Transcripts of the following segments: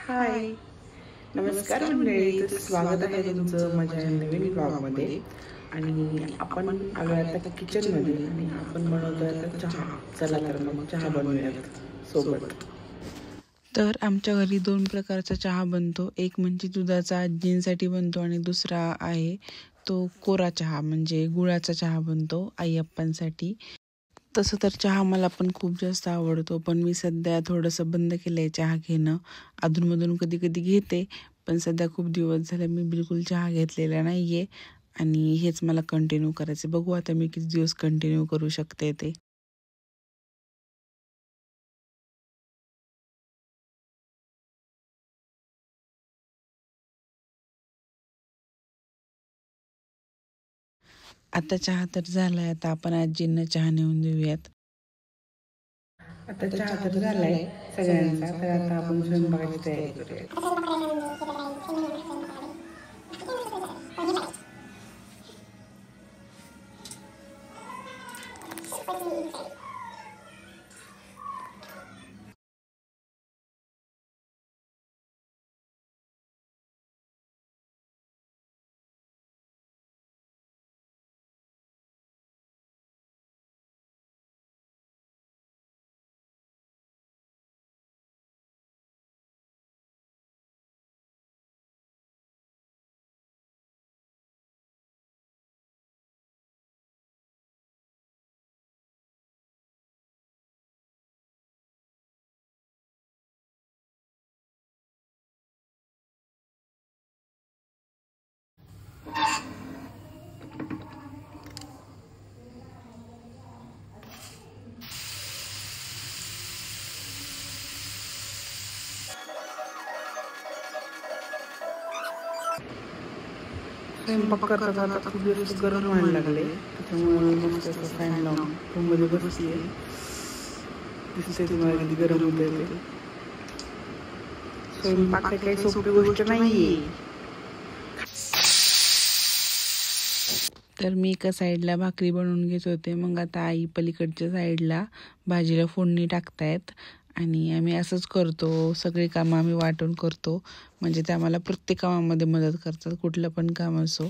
हाय, नमस्कार मंडळी. तर स्वागत आहे तुमचं माझ्या नवीन ब्लॉगमध्ये. आणि आपण आलो आता किचनमध्ये आणि आपण बनवतोय आता चहा. चला तर मग चहा बनवूयात सोबत. तर आमच्या घरी 2 प्रकारचा चहा बनतो. एक म्हणजे दुधाचा आजींसाठी बनतो आणि दुसरा आहे तो कोरा चहा म्हणजे गुळाचा चहा बनतो आई-अप्पांसाठी. तसं तर चहा मला पण खूप जास्त आवडतो, पण मी सध्या थोडंसं बंद केलं आहे चहा घेणं. अधूनमधून कधी-कधी घेते, पण सध्या खूप दिवस झाले मी बिलकुल चहा घेतलेला नाही आहे आणि हेच मला कंटिन्यू करायचं. बघू आता मी किती दिवस कंटिन्यू करू शकते ते. आता चहा तर झालाय, आता आपण आजींना चहा नेऊन देऊयात. आता चहा तर झालाय सगळ्यांचा, तर आता आपण स्वयंपाकाची तयारी करूया. स्वयंपाक करता करता खूप दिवस गरम व्हायला लागले, त्याच्यामुळे मस्त असं फॅन लावून रूममध्ये बसली आहे. दिसते तुम्हाला किती गरम होते ते. स्वयंपाक काही सोपी गोष्ट नाहीये. तर मी एका साईडला भाकरी बनवून घेत होते, मग आता आई पलीकडच्या साईडला भाजीला फोडणी टाकतायत. आणि आम्ही असंच करतो, सगळी कामं आम्ही वाटून करतो, म्हणजे ते आम्हाला प्रत्येक कामामध्ये मदत करतात, कुठलं पण काम असो.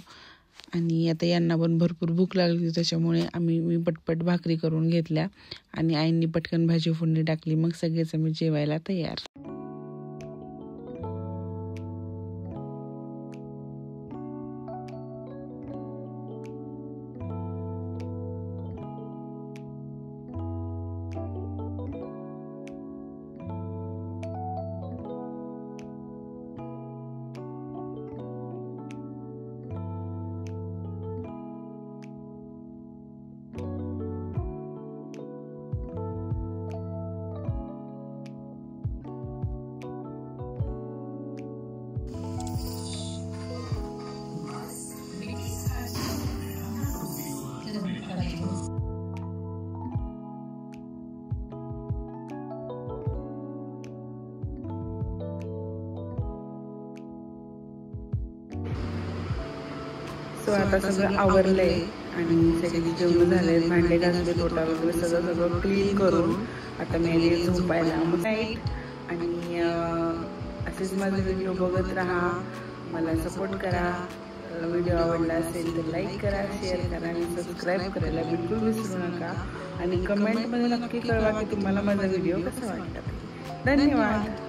आणि आता यांना पण भरपूर भूक लागली होती, त्याच्यामुळे मी पटपट भाकरी करून घेतल्या आणि आईंनी पटकन भाजी फोडणी टाकली. मग सगळेच आम्ही जेवायला तयार. आता सगळं आवरलंय आणि सगळी जेवण झाले, भांडे घासले, तोटा वगैरे सगळं क्लीन करून आता मी आली झोपायला. आणि असेच माझे व्हिडिओ बघत राहा, मला सपोर्ट करा. व्हिडिओ आवडला असेल तर लाईक करा, शेअर करा आणि सबस्क्राईब करायला बिलकुल विसरू नका. आणि कमेंटमध्ये नक्की कळवा की तुम्हाला माझा व्हिडिओ कसा वाटला. धन्यवाद.